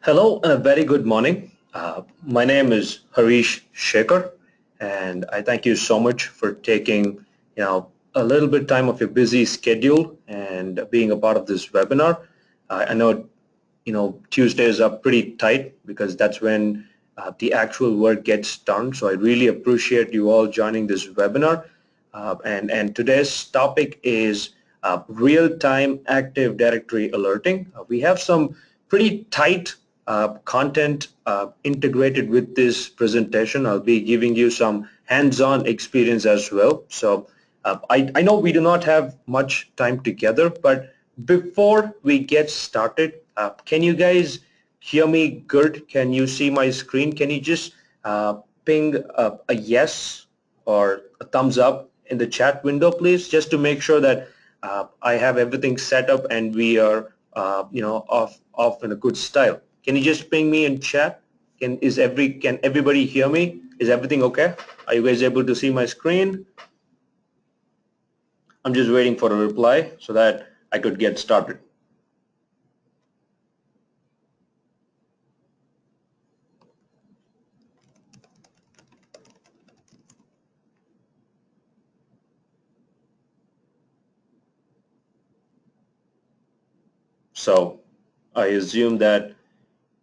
Hello and a very good morning. My name is Harish Shekhar, and I thank you so much for taking, a little bit time of your busy schedule and being a part of this webinar. I know, Tuesdays are pretty tight because that's when the actual work gets done. So I really appreciate you all joining this webinar. And today's topic is real-time Active Directory alerting. We have some pretty tight content integrated with this presentation. I'll be giving you some hands-on experience as well. So I know we do not have much time together, but before we get started, can you guys hear me good? Can you see my screen? Can you just ping a yes or a thumbs up in the chat window, please, just to make sure that I have everything set up and we are, off in a good style. Can you just ping me in chat? Can everybody hear me? Is everything okay? Are you guys able to see my screen? I'm just waiting for a reply so that I could get started. So I assume that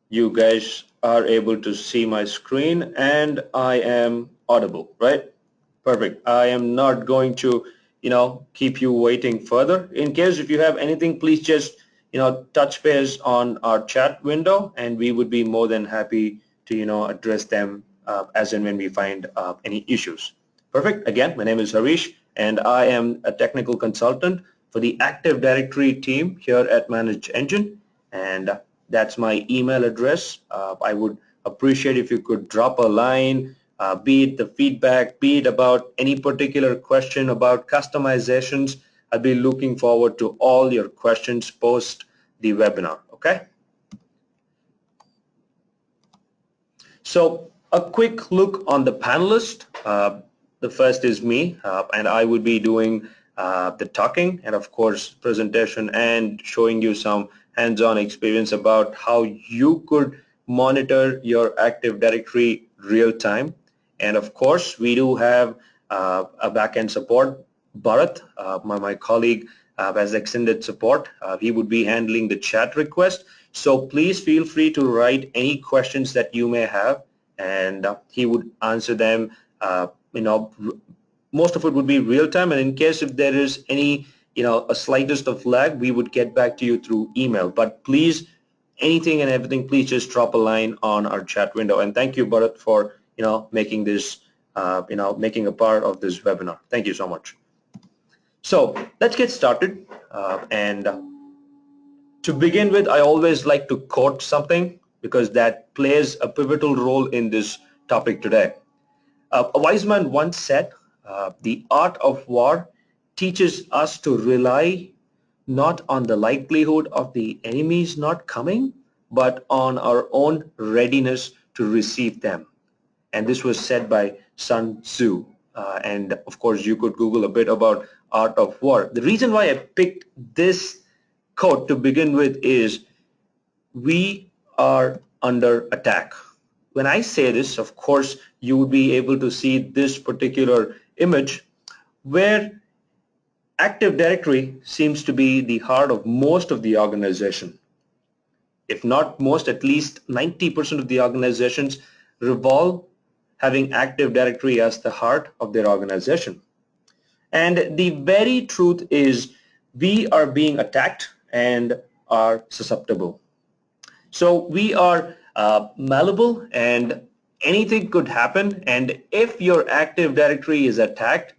you guys are able to see my screen and I am audible, right? Perfect. I am not going to, keep you waiting further. In case if you have anything, please just, touch base on our chat window and we would be more than happy to, address them as and when we find any issues. Perfect. Again, my name is Harish and I am a technical consultant for the Active Directory team here at Managed Engine, and that's my email address. I would appreciate if you could drop a line, be it the feedback, be it about any particular question about customizations. I'll be looking forward to all your questions post the webinar, okay? So a quick look on the panelist. The first is me, and I would be doing the talking and of course presentation and showing you some hands-on experience about how you could monitor your Active Directory real time. And of course we do have a backend support. Bharat, my colleague, has extended support. He would be handling the chat request. So please feel free to write any questions that you may have and he would answer them. Most of it would be real time, and in case if there is any, a slightest of lag, we would get back to you through email. But please, anything and everything, please just drop a line on our chat window. And thank you, Bharat, for, making this, making a part of this webinar. Thank you so much. So let's get started. And to begin with, I always like to quote something because that plays a pivotal role in this topic today. A wise man once said, the art of war teaches us to rely not on the likelihood of the enemies not coming, but on our own readiness to receive them. And this was said by Sun Tzu. And of course, you could Google a bit about art of war. The reason why I picked this quote to begin with is we are under attack. When I say this, of course, you would be able to see this particular image where Active Directory seems to be the heart of most of the organization. If not most, at least 90% of the organizations revolve having Active Directory as the heart of their organization. And the very truth is we are being attacked and are susceptible. So we are malleable and anything could happen, and if your Active Directory is attacked,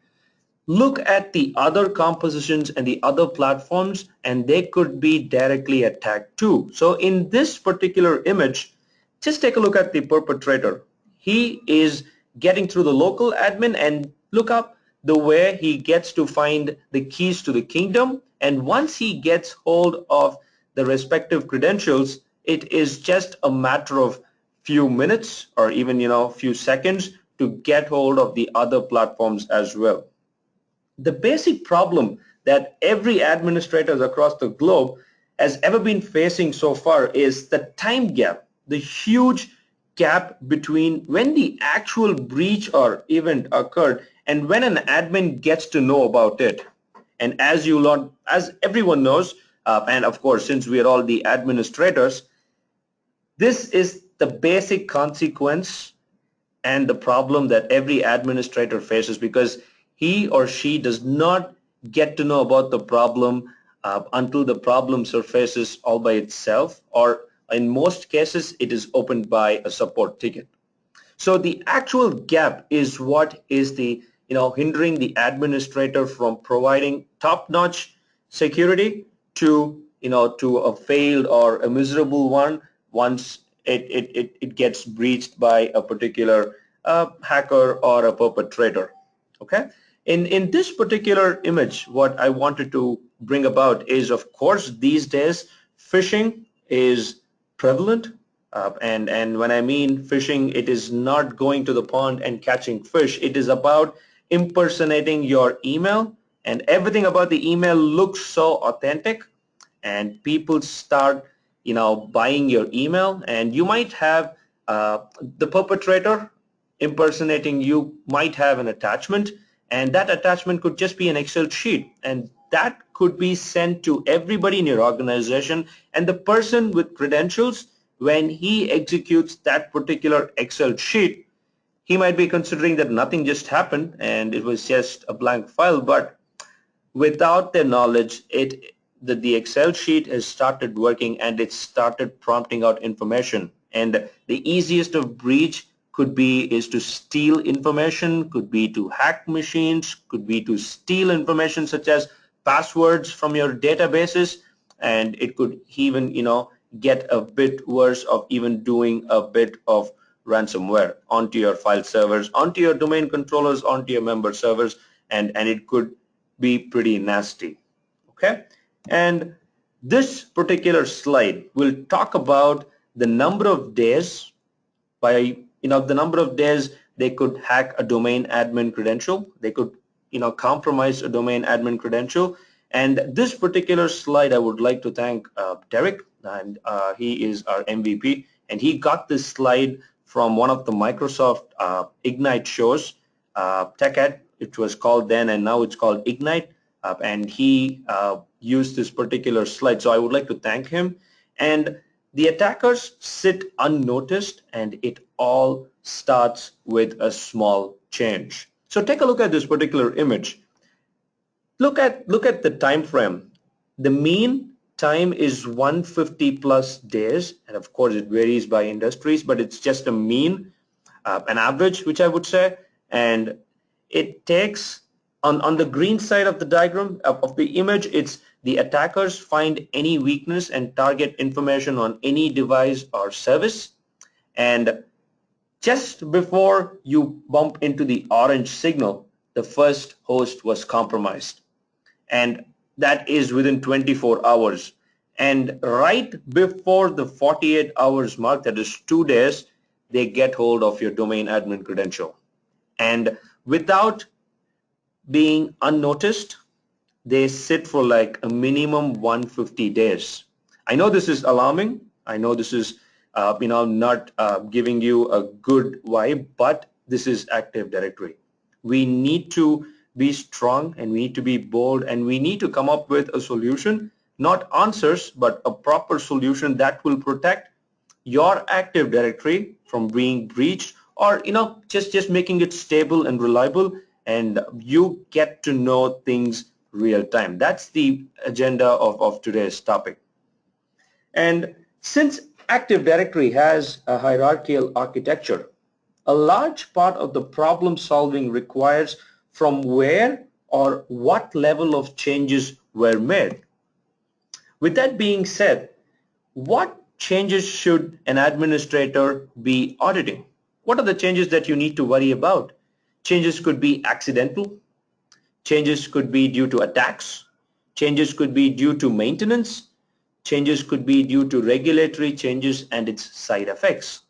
look at the other compositions and the other platforms and they could be directly attacked too. So in this particular image, just take a look at the perpetrator. He is getting through the local admin and look up the way he gets to find the keys to the kingdom, and once he gets hold of the respective credentials, it is just a matter of few minutes or even few seconds to get hold of the other platforms as well. The basic problem that every administrator across the globe has ever been facing so far is the time gap the huge gap between when the actual breach or event occurred and when an admin gets to know about it. And as everyone knows, and of course, since we are all the administrators, this is the basic consequence and the problem that every administrator faces, because he or she does not get to know about the problem until the problem surfaces all by itself, or in most cases it is opened by a support ticket. So the actual gap is what is the hindering the administrator from providing top-notch security to a failed or a miserable one once it gets breached by a particular hacker or a perpetrator. Okay. In this particular image, what I wanted to bring about is, of course, these days phishing is prevalent. And when I mean phishing, it is not going to the pond and catching fish. It is about impersonating your email, and everything about the email looks so authentic, and people start buying your email, and you might have the perpetrator impersonating you might have an attachment, and that attachment could just be an Excel sheet, and that could be sent to everybody in your organization, and the person with credentials, when he executes that particular Excel sheet, he might be considering that nothing just happened and it was just a blank file, but without their knowledge, the Excel sheet has started working and it started prompting out information. And the easiest of breach is to steal information, could be to hack machines, could be to steal information such as passwords from your databases, and it could even get a bit worse of even doing a bit of ransomware onto your file servers, onto your domain controllers, onto your member servers, and it could be pretty nasty. Okay, and this particular slide will talk about the number of days the number of days they could hack a domain admin credential, they could compromise a domain admin credential. And this particular slide, I would like to thank Derek, and he is our MVP, and he got this slide from one of the Microsoft Ignite shows, TechEd, it was called then, and now it's called Ignite, and he used this particular slide, so I would like to thank him. And the attackers sit unnoticed, and it all starts with a small change. So take a look at this particular image. Look at the time frame. The mean time is 150 plus days, and of course it varies by industries, but it's just a mean, an average, which I would say. And it takes on the green side of the diagram of the image, it's the attackers find any weakness and target information on any device or service. And just before you bump into the orange signal, the first host was compromised, and that is within 24 hours. And right before the 48 hours mark, that is 2 days, they get hold of your domain admin credential. And without being unnoticed, they sit for like a minimum 150 days. I know this is alarming. I know this is not giving you a good vibe, but this is Active Directory. We need to be strong, and we need to be bold, and we need to come up with a solution, not answers, but a proper solution that will protect your Active Directory from being breached, or just making it stable and reliable, and you get to know things real time. That's the agenda of today's topic. And since Active Directory has a hierarchical architecture, a large part of the problem solving requires from where or what level of changes were made. With that being said, what changes should an administrator be auditing? What are the changes that you need to worry about? Changes could be accidental. Changes could be due to attacks. Changes could be due to maintenance. Changes could be due to regulatory changes and its side effects.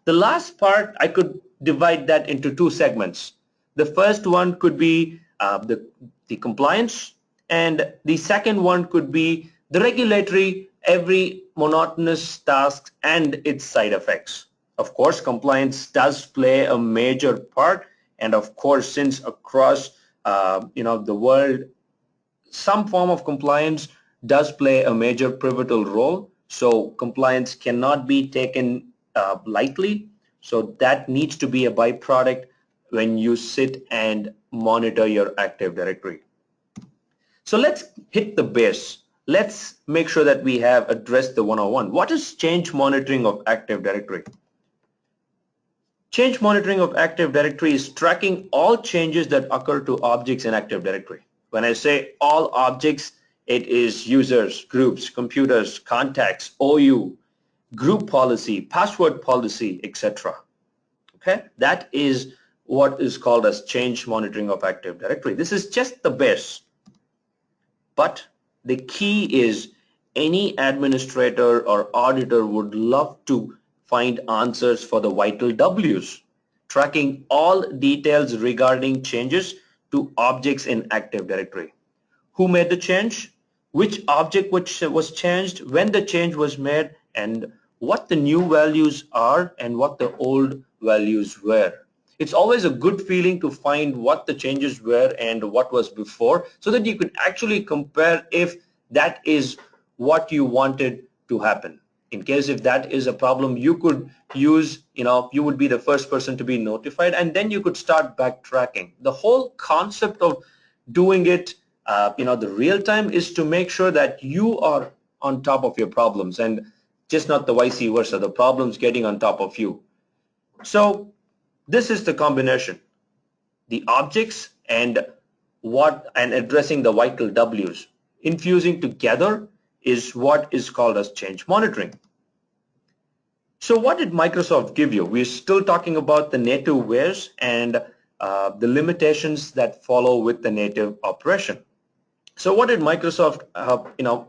The last part, I could divide that into two segments. The first one could be the compliance, and the second one could be the regulatory. Every monotonous tasks and its side effects. Of course, compliance does play a major part, and of course, since across the world, some form of compliance does play a major pivotal role. So compliance cannot be taken lightly. So that needs to be a byproduct when you sit and monitor your Active Directory. So let's hit the base. Let's make sure that we have addressed the 101. What is change monitoring of Active Directory? Change monitoring of Active Directory is tracking all changes that occur to objects in Active Directory. When I say all objects, it is users, groups, computers, contacts, OU, group policy, password policy, etc. Okay, that is what is called as change monitoring of Active Directory. This is just the base. But the key is any administrator or auditor would love to find answers for the vital W's, tracking all details regarding changes to objects in Active Directory. Who made the change? Which object which was changed, when the change was made, and what the new values are and what the old values were. It's always a good feeling to find what the changes were and what was before, so that you could actually compare if that is what you wanted to happen. In case if that is a problem, you could use, you would be the first person to be notified, and then you could start backtracking. The whole concept of doing it, the real time, is to make sure that you are on top of your problems and just not the vice versa, the problems getting on top of you. So this is the combination, the objects and addressing the vital W's. Infusing together is what is called as change monitoring. So what did Microsoft give you? We're still talking about the native wares and the limitations that follow with the native operation. So what did Microsoft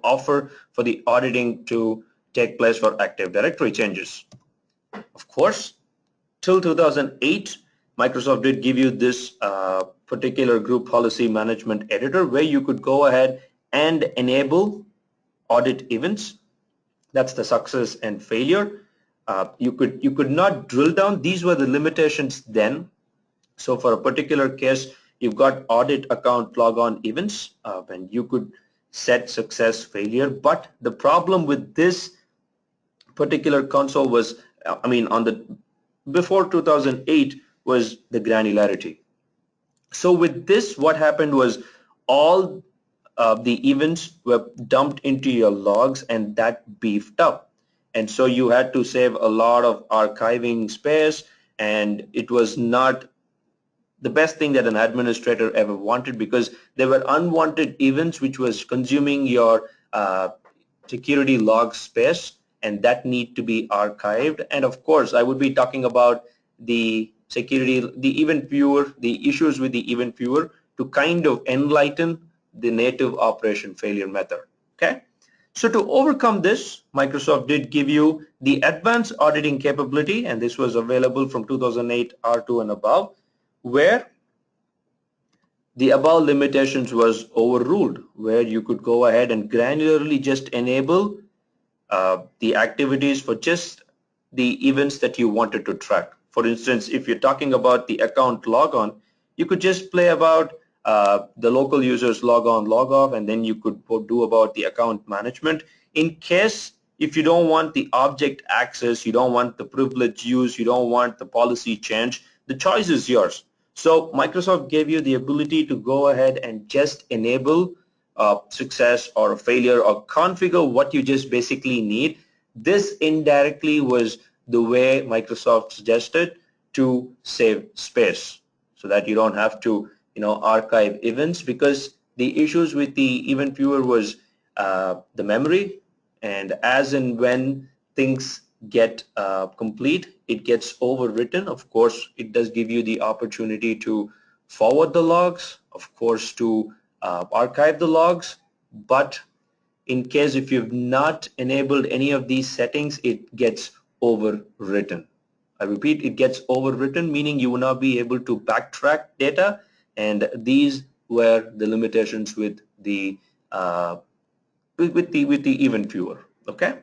offer for the auditing to take place for Active Directory changes? Of course, till 2008, Microsoft did give you this particular group policy management editor where you could go ahead and enable audit events. That's the success and failure. You could not drill down. These were the limitations then. So for a particular case, you've got audit account logon events, and you could set success, failure. But the problem with this particular console was, before 2008, was the granularity. So with this, what happened was all the events were dumped into your logs, and that beefed up. And so you had to save a lot of archiving space, and it was not the best thing that an administrator ever wanted, because there were unwanted events which was consuming your security log space, and that need to be archived. And of course, I would be talking about the security, the event viewer, the issues with the event viewer to kind of enlighten the native operation failure method. Okay. So to overcome this, Microsoft did give you the advanced auditing capability, and this was available from 2008 R2 and above, where the above limitations was overruled, where you could go ahead and granularly just enable the activities for just the events that you wanted to track. For instance, if you're talking about the account logon, you could just play about the local users log on, log off, and then you could do about the account management. In case if you don't want the object access, you don't want the privilege use, you don't want the policy change, the choice is yours. So Microsoft gave you the ability to go ahead and just enable success or failure, or configure what you just basically need. This indirectly was the way Microsoft suggested to save space, so that you don't have to archive events, because the issues with the event viewer was the memory, and as and when things get complete, it gets overwritten. Of course, it does give you the opportunity to forward the logs, of course, to archive the logs, but in case if you've not enabled any of these settings, it gets overwritten. I repeat, it gets overwritten, meaning you will not be able to backtrack data, and these were the limitations with the event viewer. Okay,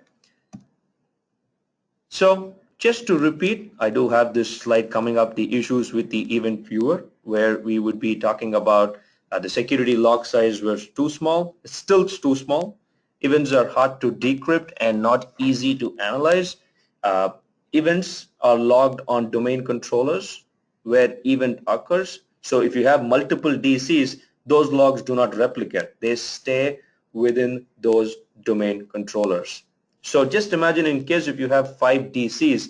So just to repeat, I do have this slide coming up, the issues with the event viewer, where we would be talking about the security log size was too small. It's still too small. Events are hard to decrypt and not easy to analyze. Uh, Events are logged on domain controllers where event occurs. So if you have multiple DCs, those logs do not replicate. They stay within those domain controllers. So just imagine, in case if you have 5 DCs,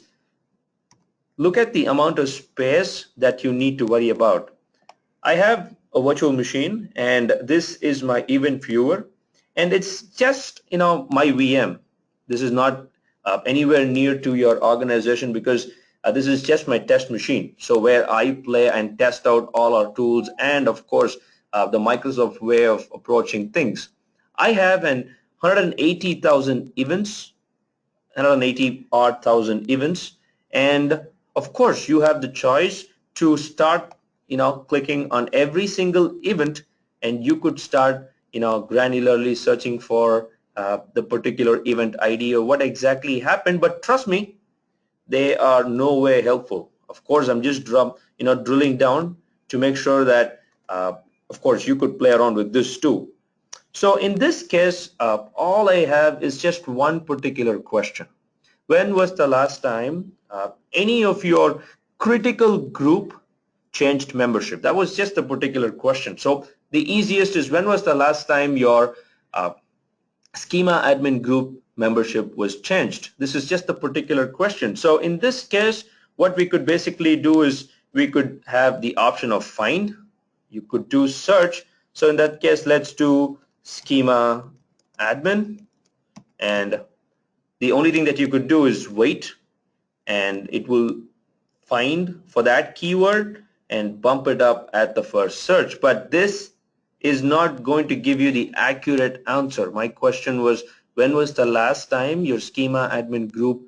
look at the amount of space that you need to worry about. I have a virtual machine, and this is my event viewer, and it's just my VM. This is not anywhere near to your organization, because this is just my test machine. So where I play and test out all our tools, and of course the Microsoft way of approaching things. I have an 180,000 events, 180 odd thousand events, and of course you have the choice to start clicking on every single event, and you could start granularly searching for the particular event ID or what exactly happened. But trust me, they are no way helpful. Of course, I'm just drilling down to make sure that of course you could play around with this too. So in this case, all I have is just one particular question. When was the last time any of your critical group changed membership? That was just a particular question. So the easiest is, when was the last time your schema admin group membership was changed? This is just a particular question. So in this case, what we could basically do is we could have the option of find. You could do search. So in that case, let's do schema admin, and the only thing that you could do is wait, and it will find for that keyword and bump it up at the first search. But this is not going to give you the accurate answer. My question was, when was the last time your schema admin group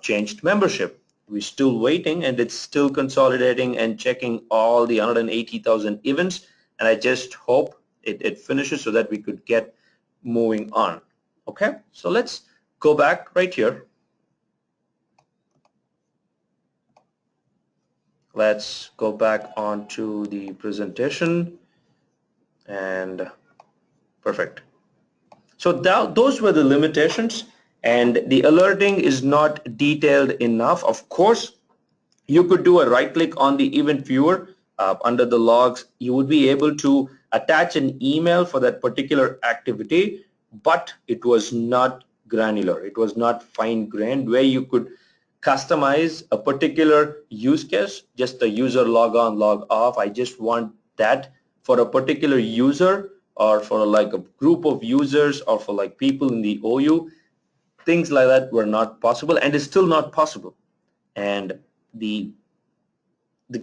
changed membership? We're still waiting, and it's still consolidating and checking all the 180,000 events, and I just hope it finishes so that we could get moving on. Okay, so let's go back right here. Let's go back onto the presentation, and perfect. So those were the limitations, and the alerting is not detailed enough. Of course, you could do a right click on the event viewer under the logs. You would be able to attach an email for that particular activity, but it was not granular. It was not fine-grained where you could customize a particular use case, just the user log on, log off. I just want that for a particular user, or for like a group of users, or for like people in the OU. Things like that were not possible, and is still not possible. And the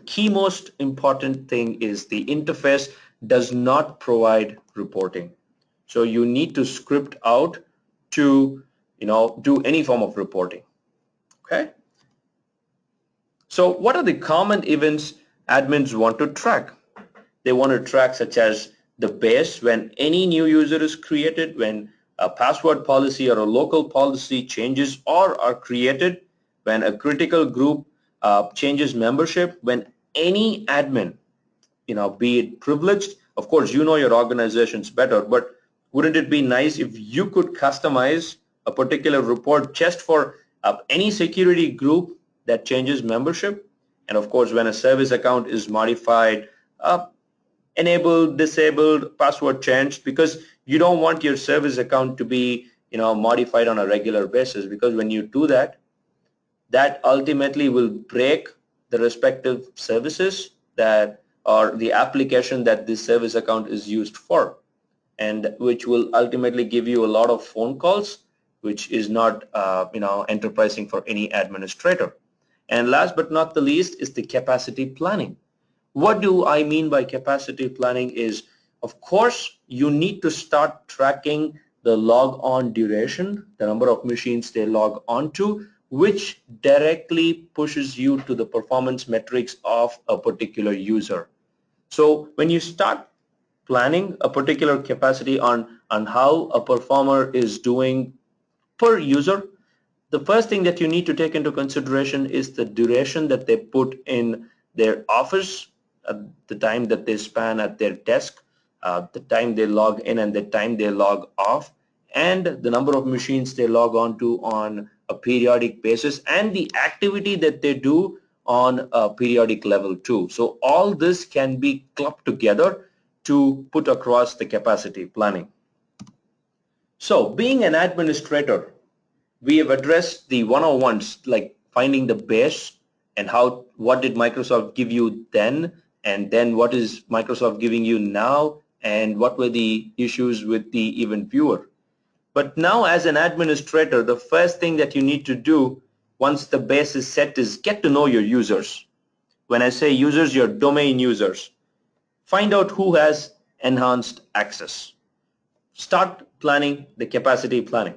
key most important thing is the interface does not provide reporting. So you need to script out to do any form of reporting. Okay. So what are the common events admins want to track? They want to track such as the base, when any new user is created, when a password policy or a local policy changes or are created, when a critical group changes membership, when any admin, be it privileged. Of course, your organizations better, but wouldn't it be nice if you could customize a particular report just for any security group that changes membership? And of course, when a service account is modified, enabled, disabled, password changed, because you don't want your service account to be modified on a regular basis, because when you do that, that ultimately will break the respective services that, or the application that this service account is used for, and which will ultimately give you a lot of phone calls, which is not enterprising for any administrator. And last but not the least is the capacity planning. What do I mean by capacity planning is, of course, you need to start tracking the log on duration, the number of machines they log on to, which directly pushes you to the performance metrics of a particular user. So when you start planning a particular capacity on how a performer is doing per user, The first thing that you need to take into consideration is the duration that they put in their office, the time that they span at their desk, the time they log in and the time they log off, and the number of machines they log on to on a periodic basis, and the activity that they do on a periodic level too. So all this can be clubbed together to put across the capacity planning. So being an administrator, we have addressed the one-on-ones like finding the base and what did Microsoft give you then, and then what is Microsoft giving you now, and what were the issues with the event viewer. But now as an administrator, the first thing that you need to do once the base is set is get to know your users. When I say users, your domain users. Find out who has enhanced access. Start planning the capacity planning.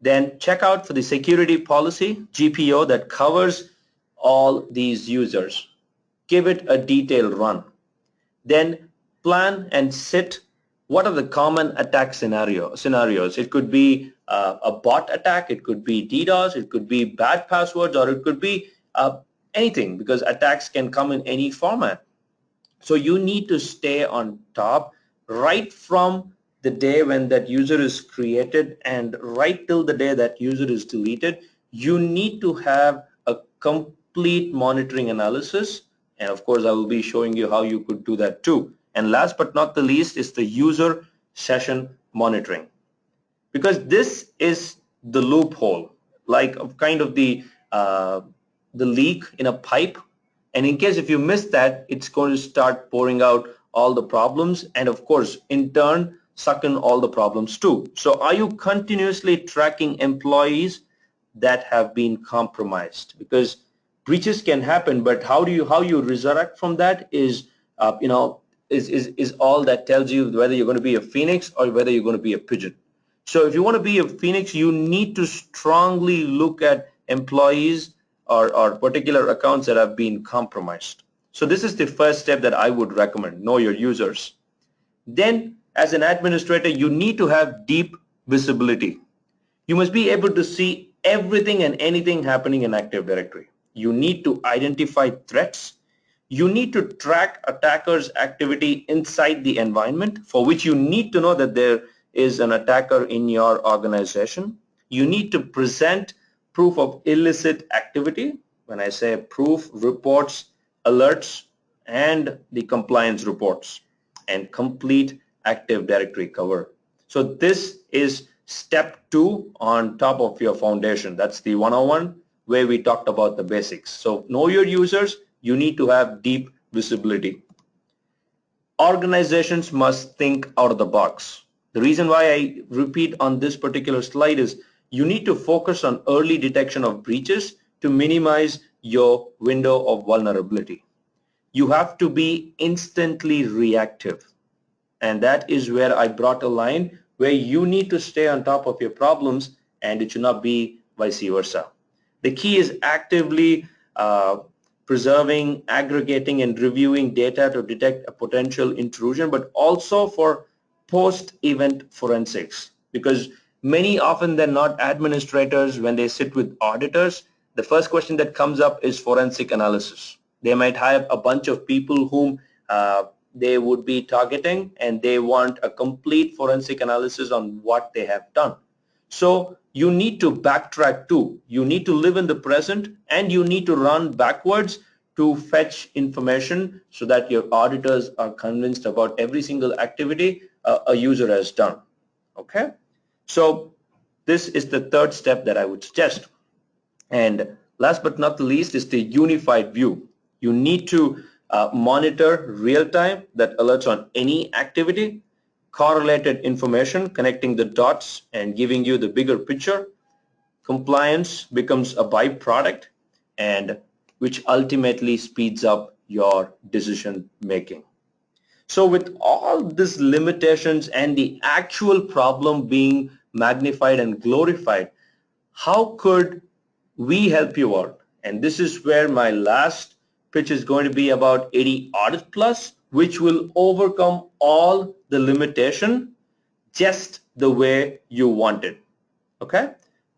Then check out for the security policy, GPO, that covers all these users. Give it a detailed run. Then plan and set what are the common attack scenarios. It could be a bot attack, it could be DDoS, it could be bad passwords, or it could be anything, because attacks can come in any format. So you need to stay on top right from the day when that user is created and right till the day that user is deleted. You need to have a complete monitoring analysis, and of course I will be showing you how you could do that too. And last but not the least is the user session monitoring, because this is the loophole, like kind of the leak in a pipe, and in case if you miss that, it's going to start pouring out all the problems, and of course in turn suck in all the problems too. So are you continuously tracking employees that have been compromised? Because breaches can happen, but how you resurrect from that is is all that tells you whether you're going to be a phoenix or whether you're going to be a pigeon. So if you want to be a phoenix, you need to strongly look at employees or particular accounts that have been compromised. So this is the first step that I would recommend: know your users. Then as an administrator, you need to have deep visibility. You must be able to see everything and anything happening in Active Directory. You need to identify threats. You need to track attackers' activity inside the environment, for which you need to know that there is an attacker in your organization. You need to present proof of illicit activity. When I say proof, reports, alerts, and the compliance reports, and complete Active Directory cover. So this is step 2 on top of your foundation. That's the 101 where we talked about the basics. So know your users. You need to have deep visibility. Organizations must think out of the box. The reason why I repeat on this particular slide is you need to focus on early detection of breaches to minimize your window of vulnerability. You have to be instantly reactive. And that is where I brought a line where you need to stay on top of your problems, and it should not be vice versa. The key is actively preserving, aggregating, and reviewing data to detect a potential intrusion, but also for post-event forensics. Because many often than not, administrators, when they sit with auditors, the first question that comes up is forensic analysis. They might have a bunch of people whom they would be targeting, and they want a complete forensic analysis on what they have done. So you need to backtrack too. You need to live in the present, and you need to run backwards to fetch information so that your auditors are convinced about every single activity a user has done. Okay? So this is the third step that I would suggest. And last but not the least is the unified view. You need to monitor real time that alerts on any activity, correlated information, connecting the dots and giving you the bigger picture. Compliance becomes a byproduct, and which ultimately speeds up your decision making. So with all these limitations and the actual problem being magnified and glorified, how could we help you out? And this is where my last pitch is going to be about Audit Plus, which will overcome all the limitation just the way you want it. Okay?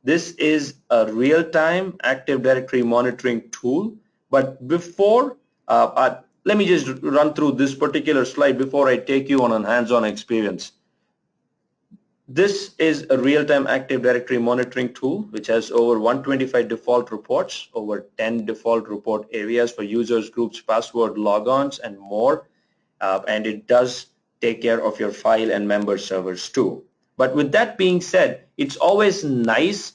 This is a real-time Active Directory monitoring tool. But before, let me just run through this particular slide before I take you on a hands-on experience. This is a real-time Active Directory monitoring tool which has over 125 default reports, over 10 default report areas for users, groups, password, logons, and more. And it does take care of your file and member servers too. But with that being said, it's always nice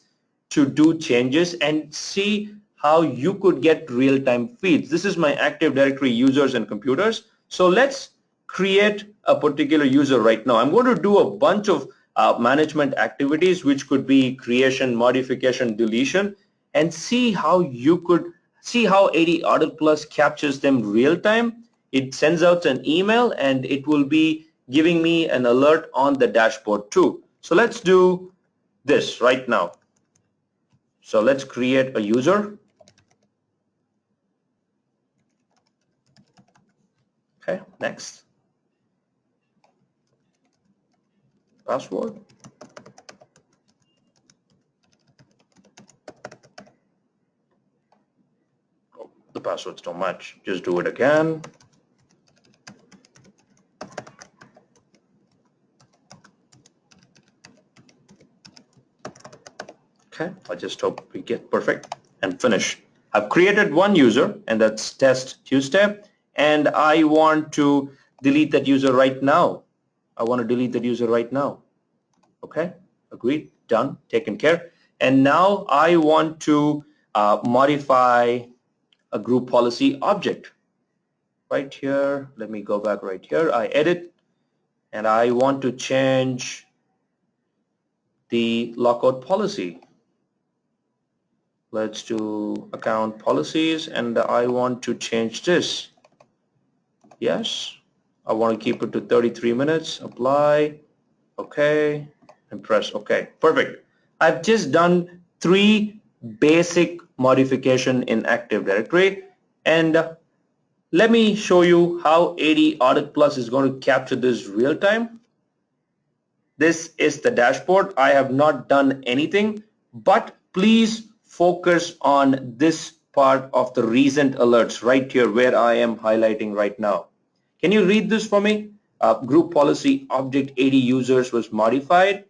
to do changes and see how you could get real-time feeds. This is my Active Directory users and computers. So let's create a particular user right now. I'm going to do a bunch of management activities, which could be creation, modification, deletion, and see how you could see how AD Audit Plus captures them real time. It sends out an email and it will be giving me an alert on the dashboard too. So let's do this right now. So let's create a user. Okay, next. Password. Oh, the password's too much. Just do it again. Okay, I just hope we get perfect and finish. I've created one user and that's Test Tuesday, and I want to delete that user right now. I want to delete that user right now. Okay, agreed, done, taken care. And now I want to modify a group policy object. Right here, let me go back right here. I edit and I want to change the lockout policy. Let's do account policies and I want to change this. Yes, I want to keep it to 33 minutes. Apply. Okay, and press OK. Perfect. I've just done 3 basic modification in Active Directory, and let me show you how AD Audit Plus is going to capture this real time. This is the dashboard. I have not done anything, but please focus on this part of the recent alerts right here where I am highlighting right now. Can you read this for me? Group policy object AD users was modified,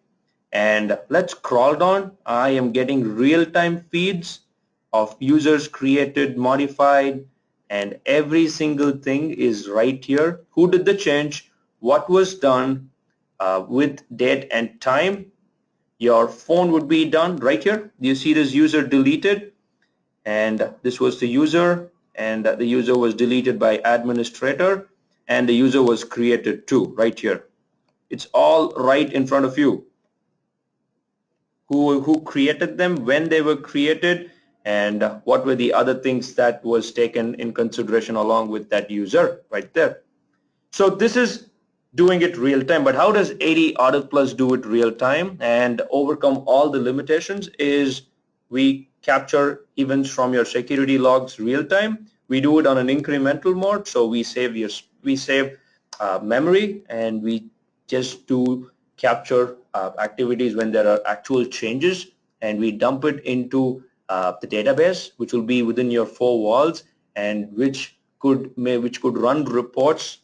and let's scroll down. I am getting real-time feeds of users created, modified, and every single thing is right here. Who did the change? What was done? With date and time. Your phone would be done right here. You see this user deleted, and this was the user, and the user was deleted by administrator, and the user was created too right here. It's all right in front of you. Who created them, when they were created, and what were the other things that was taken in consideration along with that user right there. So this is doing it real time, but how does AD Audit Plus do it real time and overcome all the limitations is we capture events from your security logs real time. We do it on an incremental mode, so we save memory, and we just do capture activities when there are actual changes, and we dump it into the database, which will be within your 4 walls, and which could run reports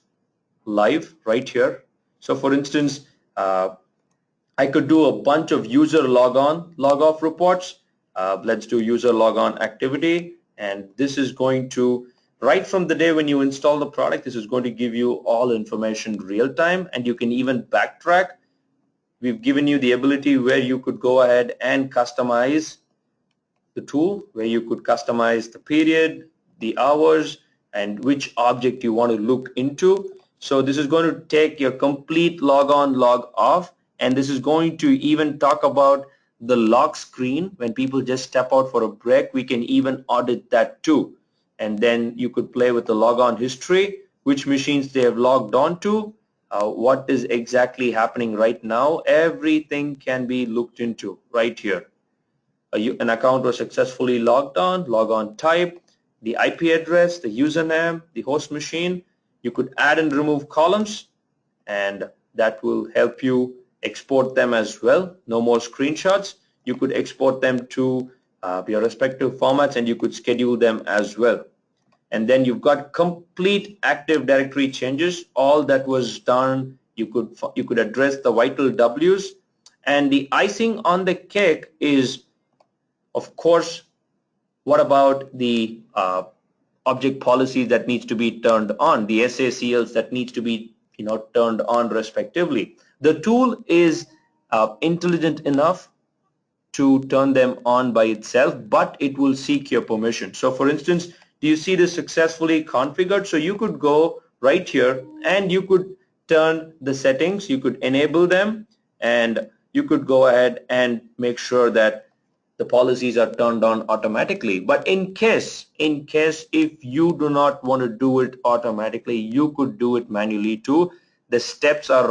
live right here. So for instance, I could do a bunch of user logon, log off reports. Let's do user logon activity, and this is going to, right from the day when you install the product, this is going to give you all information real time, and you can even backtrack. We've given you the ability where you could go ahead and customize the tool, where you could customize the period, the hours, and which object you want to look into. So this is going to take your complete log on, log off, and this is going to even talk about the lock screen. When people just step out for a break, we can even audit that too. And then you could play with the log on history, which machines they have logged on to, what is exactly happening right now. Everything can be looked into right here. An account was successfully logged on, log on type, the IP address, the username, the host machine. You could add and remove columns, and that will help you export them as well. No more screenshots. You could export them to your respective formats, and you could schedule them as well. And then you've got complete Active Directory changes. All that was done, you could address the Wykel W's. And the icing on the cake is, of course, what about the object policies that needs to be turned on, the SACLs that needs to be turned on respectively. The tool is intelligent enough to turn them on by itself, but it will seek your permission. So for instance, do you see this successfully configured? So you could go right here and you could turn the settings, you could enable them, and you could go ahead and make sure that the policies are turned on automatically. But in case if you do not want to do it automatically, you could do it manually too. The steps are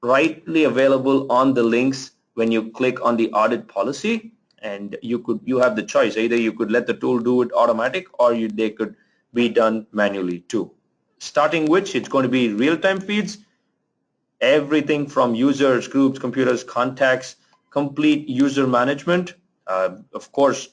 rightly available on the links when you click on the audit policy, and you have the choice. Either you could let the tool do it automatic, or they could be done manually too. Starting which, it's going to be real-time feeds, everything from users, groups, computers, contacts, complete user management. Of course,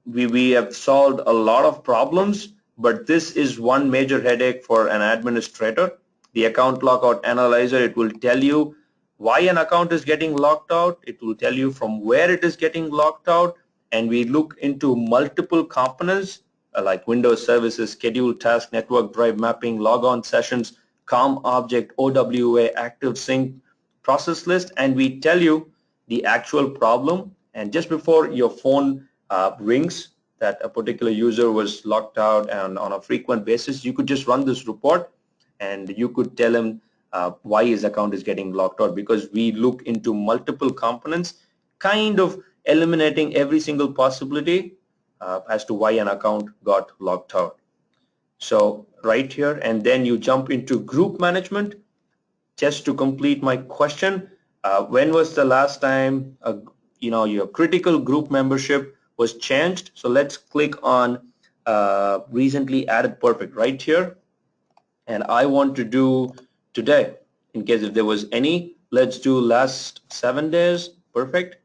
we have solved a lot of problems, but this is one major headache for an administrator. The account lockout analyzer, it will tell you why an account is getting locked out. It will tell you from where it is getting locked out, and we look into multiple components like Windows services, schedule, task, network, drive mapping, logon sessions, COM object, OWA, active sync, process list, and we tell you the actual problem. And just before your phone rings that a particular user was locked out and on a frequent basis, you could just run this report and you could tell him why his account is getting locked out, because we look into multiple components, kind of eliminating every single possibility as to why an account got locked out. So right here, and then you jump into group management. Just to complete my question, when was the last time your critical group membership was changed? So let's click on recently added perfect right here, and I want to do today in case if there was any. Let's do last 7 days. Perfect.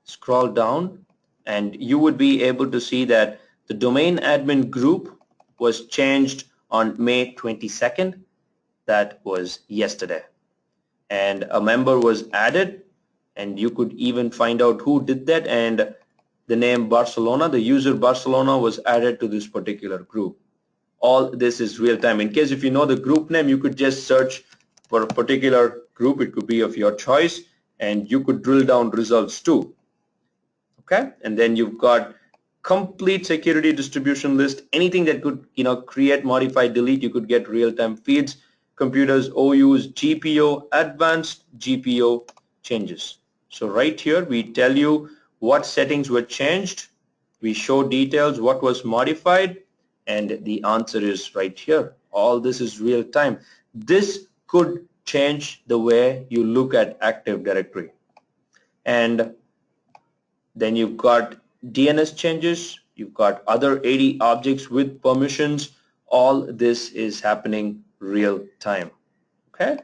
Scroll down and you would be able to see that the domain admin group was changed on May 22nd. That was yesterday, and a member was added, and you could even find out who did that, and the name Barcelona, the user Barcelona, was added to this particular group. All this is real time. In case if you know the group name, you could just search for a particular group. It could be of your choice, and you could drill down results too. Okay, and then you've got complete security distribution list. Anything that could create, modify, delete, you could get real-time feeds. Computers, OUs, GPO, advanced GPO changes. So right here we tell you what settings were changed, we show details what was modified, and the answer is right here. All this is real time. This could change the way you look at Active Directory. And then you've got DNS changes, you've got other 80 objects with permissions. All this is happening real time. Okay,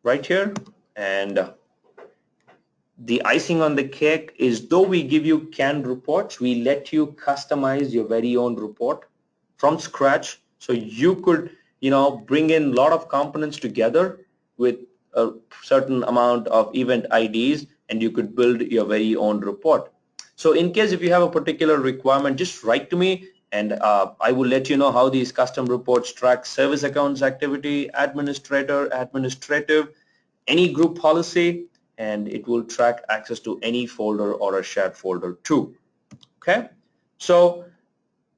right here. And the icing on the cake is, though we give you canned reports, we let you customize your very own report from scratch. So you could bring in a lot of components together with a certain amount of event IDs, and you could build your very own report. So in case if you have a particular requirement, just write to me, and I will let you know how these custom reports track service accounts activity, administrator, administrative, any group policy, and it will track access to any folder or a shared folder too. Okay, so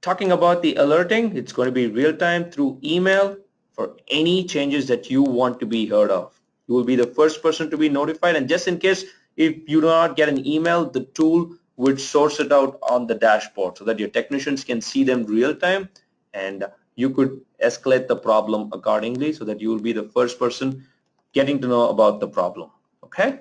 talking about the alerting, it's going to be real time through email for any changes that you want to be heard of. You will be the first person to be notified, and just in case if you do not get an email, the tool would source it out on the dashboard so that your technicians can see them real time, and you could escalate the problem accordingly so that you will be the first person getting to know about the problem. Okay,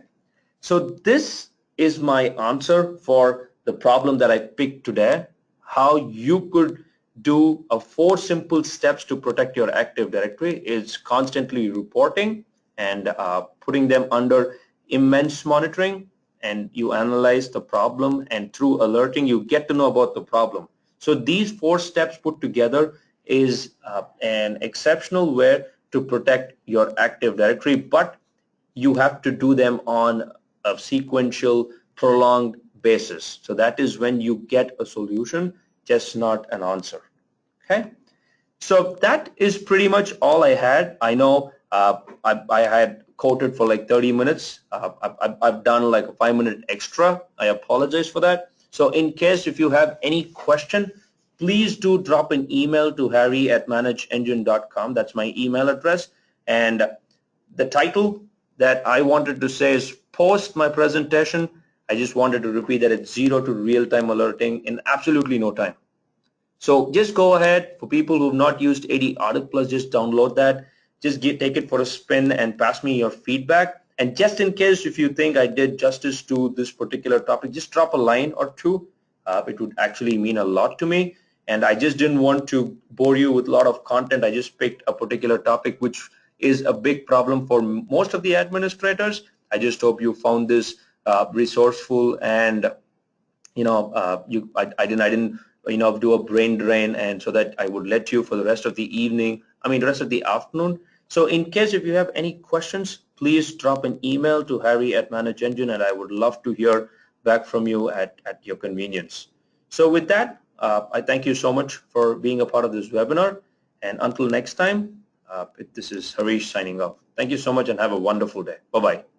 so this is my answer for the problem that I picked today, how you could do 4 simple steps to protect your Active Directory. Is constantly reporting and putting them under immense monitoring and you analyze the problem, and through alerting you get to know about the problem. So these 4 steps put together is an exceptional way to protect your Active Directory, but you have to do them on a sequential, prolonged basis. So that is when you get a solution, just not an answer. Okay? So that is pretty much all I had. I know I had quoted for like 30 minutes. I've done like a 5-minute extra. I apologize for that. So in case if you have any question, please do drop an email to harry@manageengine.com. That's my email address. And the title that I wanted to say is post my presentation. I just wanted to repeat that it's 0 to real-time alerting in absolutely no time. So just go ahead. For people who've not used AD Audit Plus, just download that. Just take it for a spin and pass me your feedback. And just in case if you think I did justice to this particular topic, just drop a line or two. It would actually mean a lot to me. And I just didn't want to bore you with a lot of content. I just picked a particular topic which is a big problem for most of the administrators. I just hope you found this resourceful, and I didn't do a brain drain, and so that I would let you for the rest of the evening, the rest of the afternoon. So in case if you have any questions, please drop an email to harry@manageengine, and I would love to hear back from you at your convenience. So with that, I thank you so much for being a part of this webinar, and until next time, this is Harish signing off. Thank you so much and have a wonderful day. Bye-bye.